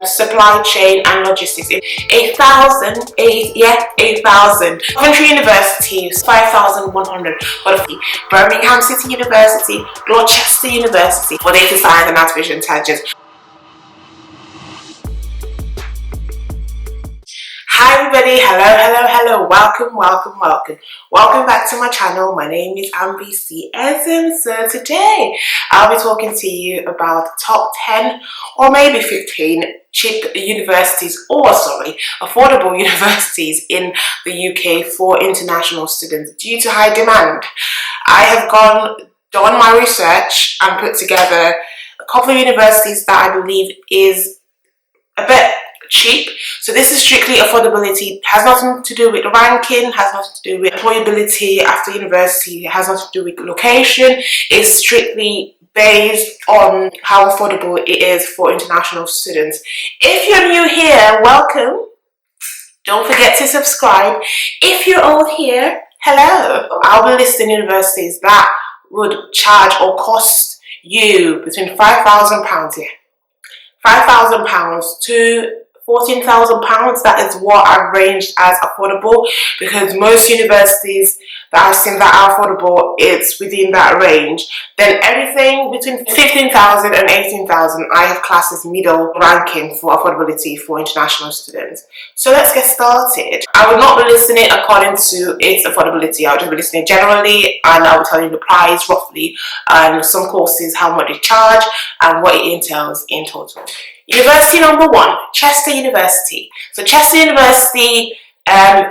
supply chain and logistics. 8,000. Coventry University, 5,100 for the Birmingham City University, Gloucester University for data science and artificial intelligence. Hi everybody, hello, welcome back to my channel. My name is MBC and so today I'll be talking to you about top 10 or maybe 15 cheap universities, or affordable universities in the UK for international students due to high demand. I have done my research and put together a couple of universities that I believe is a bit cheap. So this is strictly affordability. It has nothing to do with ranking, has nothing to do with employability after university, it has nothing to do with location. It's strictly based on how affordable it is for international students. If you're new here, welcome. Don't forget to subscribe. If you're old here, hello. I'll be listing universities that would charge or cost you between £5,000 here, £5,000 to £14,000. That is what I've ranged as affordable, because most universities that I've seen that are affordable, it's within that range. Then everything between 15,000 and 18,000, I have classed as middle ranking for affordability for international students. So let's get started. I will not be listing it according to its affordability. I'll just be listing it generally, and I will tell you the price roughly, and some courses, how much they charge, and what it entails in total. University number 1, Chester University. So Chester University,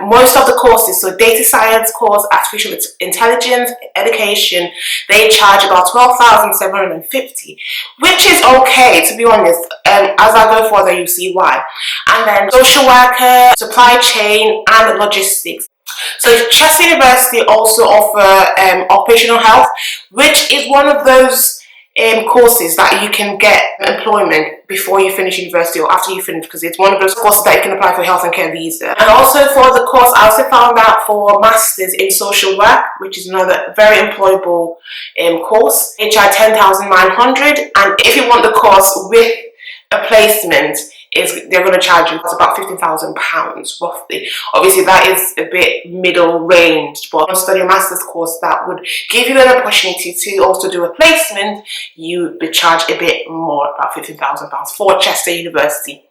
most of the courses, so data science course, artificial intelligence, education, they charge about £12,750, which is okay, to be honest. As I go further, you see why. And then social worker, supply chain, and logistics. So Chester University also offer occupational health, which is one of those courses that you can get employment before you finish university or after you finish, because it's one of those courses that you can apply for health and care visa. And also for the course, I also found out for masters in social work, which is another very employable course. They charge £10,900, and if you want the course with a placement, they're going to charge you about £15,000 roughly. Obviously that is a bit middle range, but to study a master's course that would give you an opportunity to also do a placement, you would be charged a bit more, about £15,000 for Chester University.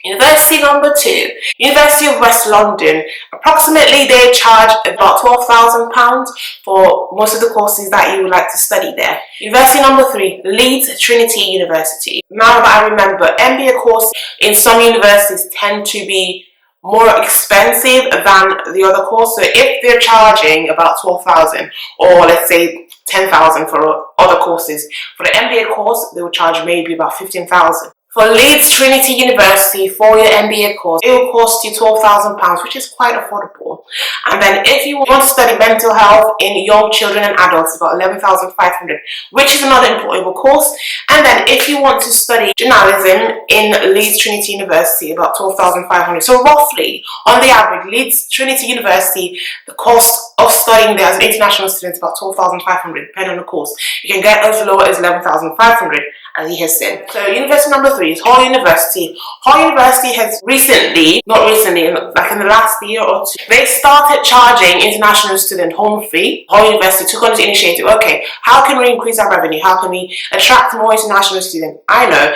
University number 2, University of West London. Approximately they charge about £12,000 for most of the courses that you would like to study there. University number 3, Leeds Trinity University. Now that I remember, MBA courses in some universities tend to be more expensive than the other course. So if they're charging about £12,000, or let's say £10,000 for other courses, for the MBA course they will charge maybe about £15,000. For Leeds Trinity University, for your MBA course, it will cost you £12,000, which is quite affordable. And then if you want to study mental health in young children and adults, about £11,500, which is another employable course. And then if you want to study journalism in Leeds Trinity University, about £12,500. So roughly, on the average, Leeds Trinity University, the cost of studying there as an international student is about £12,500, depending on the course. You can get as low as £11,500. as he has said. So university number 3 is Hull University. Hull University has like in the last year or two, they started charging international student home fee. Hull University took on this initiative. Okay, how can we increase our revenue? How can we attract more international students? I know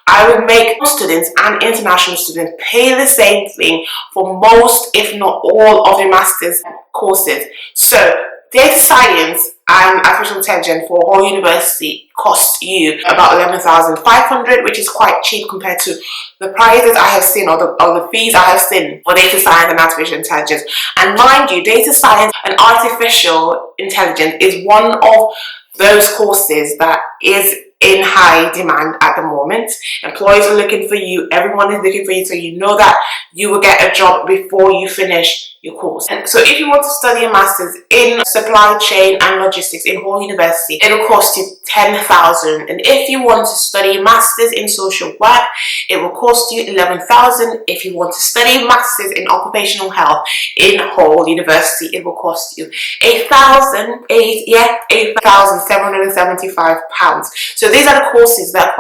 I would make students and international students pay the same thing for most, if not all, of the master's courses. So data science and artificial intelligence for Hull University costs you about £11,500, which is quite cheap compared to the prices I have seen, or the fees I have seen for data science and artificial intelligence. And mind you, data science and artificial intelligence is one of those courses that is in high demand at the moment. Employers are looking for you, everyone is looking for you, so you know that you will get a job before you finish your course. And so if you want to study a master's in supply chain and logistics in Hull University, it will cost you £10,000. And if you want to study a master's in social work, it will cost you £11,000. If you want to study a master's in occupational health in Hull University, it will cost you £8,775. So these are the courses that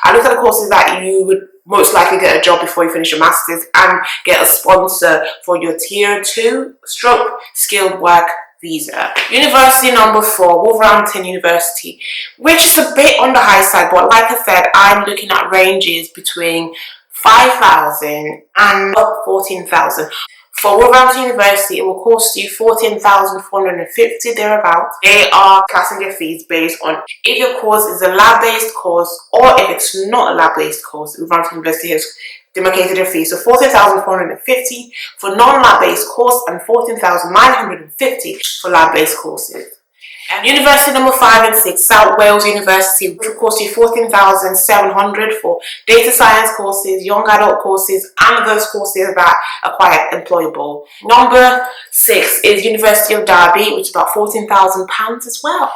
I looked at the courses that you would most likely get a job before you finish your masters and get a sponsor for your tier 2 stroke skilled work visa. University number 4, Wolverhampton University, which is a bit on the high side, but like I said, I'm looking at ranges between 5,000 and 14,000. For Wolverhampton University, it will cost you 14,450 thereabouts. They are classing their fees based on if your course is a lab-based course or if it's not a lab-based course. Wolverhampton University has demarcated their fees. So 14,450 for non-lab-based course and 14,950 for lab-based courses. And university number 5 and 6, South Wales University, which will cost you 14,700 for data science courses, young adult courses, and those courses that are quite employable. Number 6 is University of Derby, which is about £14,000 as well.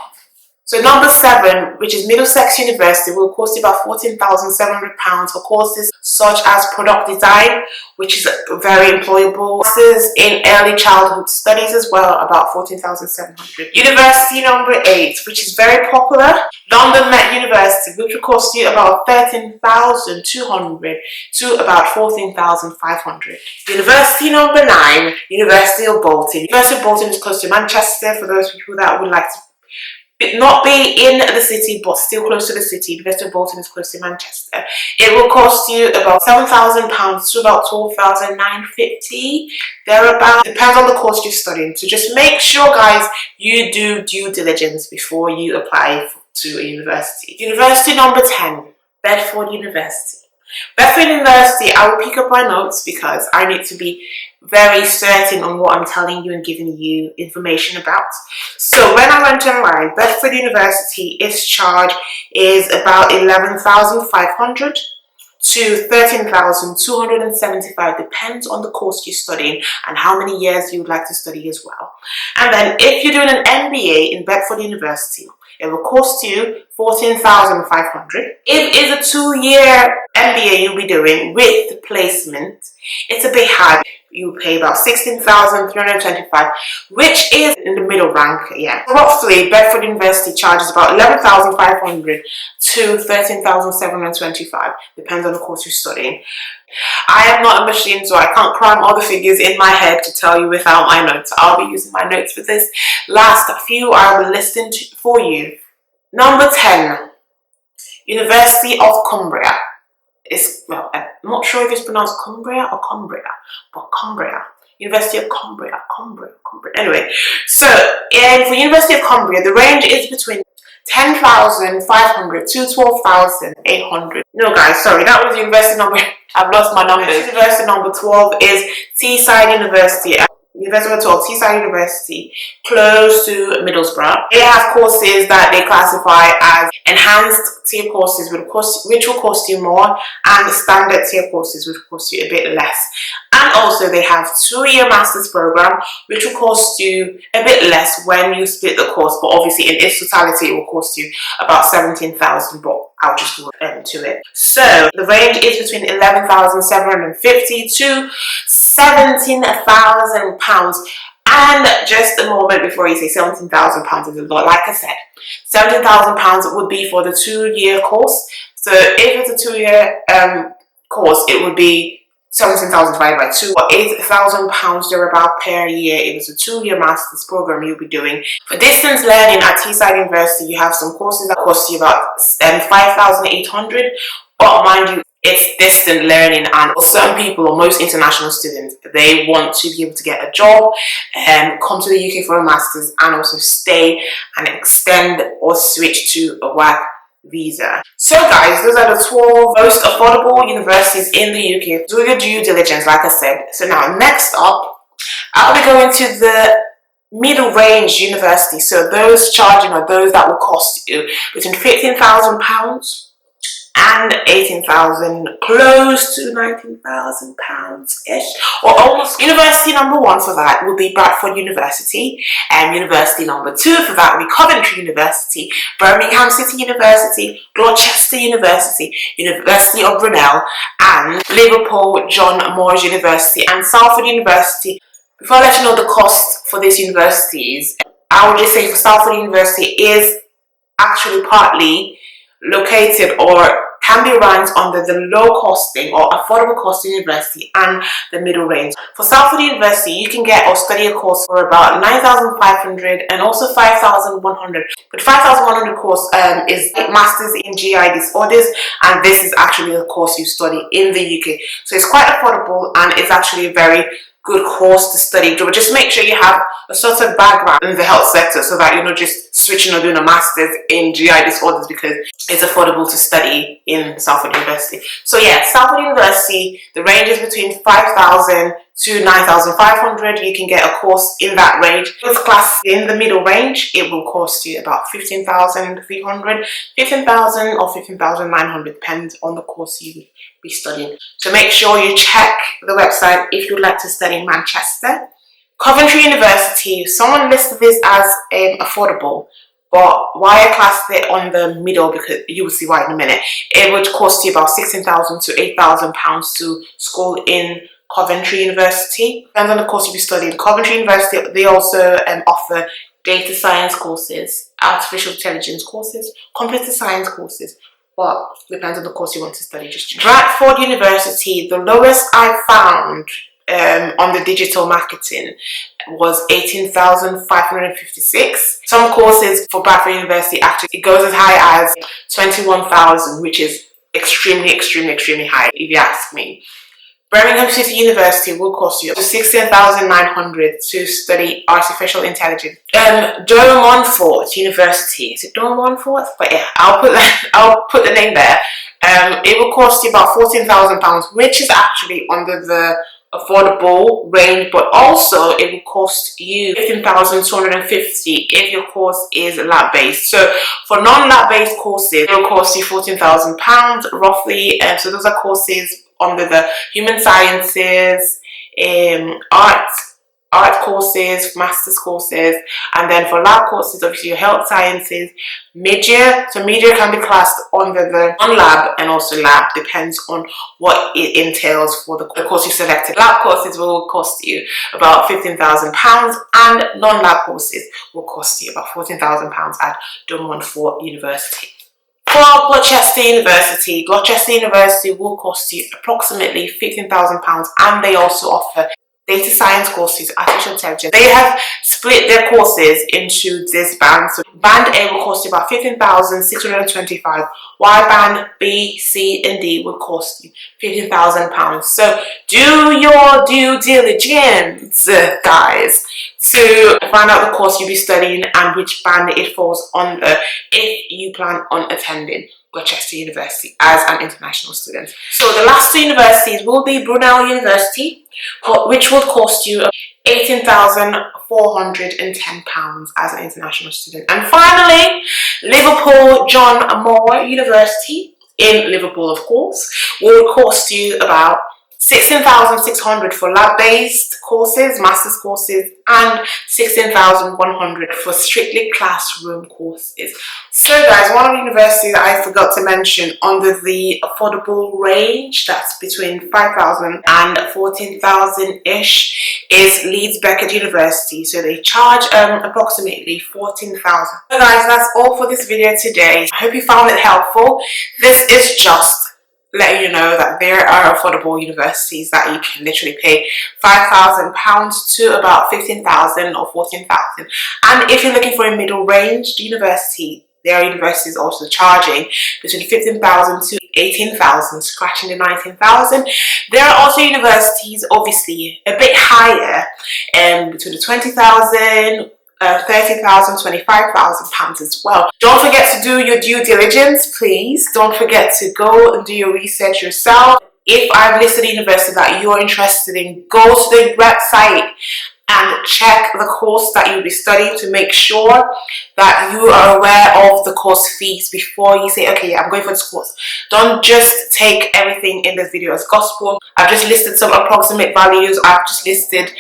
So number 7, which is Middlesex University, will cost you about £14,700 for courses such as product design, which is very employable. Courses in early childhood studies as well, about £14,700. University number 8, which is very popular, London Met University, which will cost you about £13,200 to about £14,500. University number 9, University of Bolton. University of Bolton is close to Manchester for those people that would like to not be in the city but still close to the city. University of Bolton is close to Manchester. It will cost you about £7,000 to about £12,950 thereabout. Depends on the course you're studying. So just make sure, guys, you do due diligence before you apply to a university. University number 10, Bedford University. Bedford University, I will pick up my notes because I need to be very certain on what I'm telling you and giving you information about. So when I went online, Bedford University, its charge is about £11,500 to £13,275, depends on the course you're studying and how many years you would like to study as well. And then if you're doing an MBA in Bedford University, it will cost you £14,500. If it's a 2-year MBA you'll be doing with placement, it's a bit high. You pay about £16,325, which is in the middle rank, yeah. Roughly, Bedford University charges about £11,500 to £13,725, depends on the course you're studying. I am not a machine, so I can't cram all the figures in my head to tell you without my notes. I'll be using my notes for this. Last few I will list for you. Number 10, University of Cumbria. Well, I'm not sure if it's pronounced Cumbria or Cumbria, but Cumbria. University of Cumbria. Anyway, so for University of Cumbria, the range is between 10,500 to 12,800. No, guys, sorry, that was university number. I've lost my numbers. University number 12 is TEESIDE University. University number 12, TEESIDE University, close to Middlesbrough. They have courses that they classify as enhanced tier courses, which will cost you more, and standard tier courses, which will cost you a bit less. And also they have 2-year master's program, which will cost you a bit less when you split the course, but obviously in its totality it will cost you about £17,000, but I'll just go into it. So the range is between £11,750 to £17,000. And just a moment before you say £17,000 is a lot, like I said, £17,000 would be for the 2-year course. So if it's a 2-year course, it would be 17,000 divided by 2, or £8,000 thereabout per year. It was a 2-year master's program you'll be doing. For distance learning at TEESIDE University, you have some courses that cost you about £5,800, but mind you, it's distant learning, and for some people, or most international students, they want to be able to get a job and come to the UK for a master's and also stay and extend or switch to a work visa. So guys, those are the 12 most affordable universities in the UK. Do your due diligence, like I said. So now, next up, I'll be going to the middle range university. So those charging are those that will cost you between £15,000 and 18,000, close to 19,000 pounds-ish, or almost. University number 1 for that would be Bradford University, and university number 2 for that would be Coventry University, Birmingham City University, Gloucester University, University of BRUNEL, and Liverpool John Moores University, and Salford University. Before I let you know the cost for these universities, I would just say for Salford University is actually partly located or can be ranked under the low costing or affordable costing university and the middle range. For Salford University, you can get or study a course for about 9,500 and also 5,100. But 5,100 course is Masters in GI Disorders, and this is actually the course you study in the UK. So it's quite affordable and it's actually a very good course to study. But just make sure you have a sort of background in the health sector so that you're not just switching or doing a master's in GI disorders, because it's affordable to study in Salford University. So yeah, Salford University, the range is between 5,000 to 9,500. You can get a course in that range. This class in the middle range, it will cost you about 15,300, 15,000 or 15,900, depends on the course you be studying. So make sure you check the website if you'd like to study in Manchester. Coventry University, someone listed this as affordable, but why I classed it on the middle, because you will see why in a minute. It would cost you about 16,000 to 8,000 pounds to school in Coventry University. Depends on the course you be studying. Coventry University, they also offer data science courses, artificial intelligence courses, computer science courses, but depends on the course you want to study. Just Bradford University, the lowest I found on the digital marketing was 18,556. Some courses for Bradford University actually it goes as high as 21,000, which is extremely high if you ask me. Birmingham City University will cost you up to 16,900 to study artificial intelligence. MONTFORT University, is it MONTFORT? But yeah, I'll put the name there. It will cost you about 14,000 pounds, which is actually under the affordable range, but also it will cost you 15,250 if your course is lab based. So for non-lab based courses, it will cost you 14,000 pounds roughly. And so those are courses under the human sciences, art courses, master's courses, and then for lab courses, obviously your health sciences, media. So media can be classed under the non-lab and also lab, depends on what it entails for the course you selected. Lab courses will cost you about 15,000 pounds and non-lab courses will cost you about 14,000 pounds at Montfort University. For Gloucester University will cost you approximately 15,000 pounds, and they also offer data science courses, artificial intelligence. They have split their courses into this band. So band A will cost you about 15,625, while band B, C and D will cost you 15,000 pounds. So do your due diligence, guys, to find out the course you'll be studying and which band it falls under if you plan on attending Gloucester University as an international student. So the last two universities will be Brunel University, which will cost you £18,410 as an international student. And finally, Liverpool John Moore University in Liverpool, of course, will cost you about 16,600 for lab-based courses, master's courses, and 16,100 for strictly classroom courses. So guys, one of the universities that I forgot to mention under the affordable range, that's between 5,000 and 14,000-ish, is Leeds Beckett University. So they charge approximately 14,000. So guys, that's all for this video today. I hope you found it helpful. This is just letting you know that there are affordable universities that you can literally pay £5,000 to about 15,000 or 14,000. And if you're looking for a middle range university, there are universities also charging between 15,000 to 18,000, scratching the 19,000. There are also universities obviously a bit higher, between the 20,000, 30,000, 25,000 pounds as well. Don't forget to do your due diligence, please. Don't forget to go and do your research yourself. If I've listed a university that you're interested in, go to the website and check the course that you'll be studying to make sure that you are aware of the course fees before you say, okay, I'm going for this course. Don't just take everything in this video as gospel. I've just listed some approximate values. I've just listed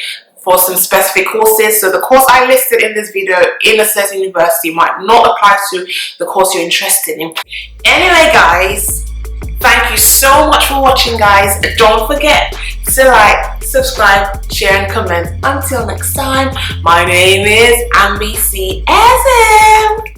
for some specific courses. So the course I listed in this video in a certain university might not apply to the course you're interested in. Anyway guys, thank you so much for watching guys. Don't forget to like, subscribe, share and comment. Until next time, my name is MBC SM.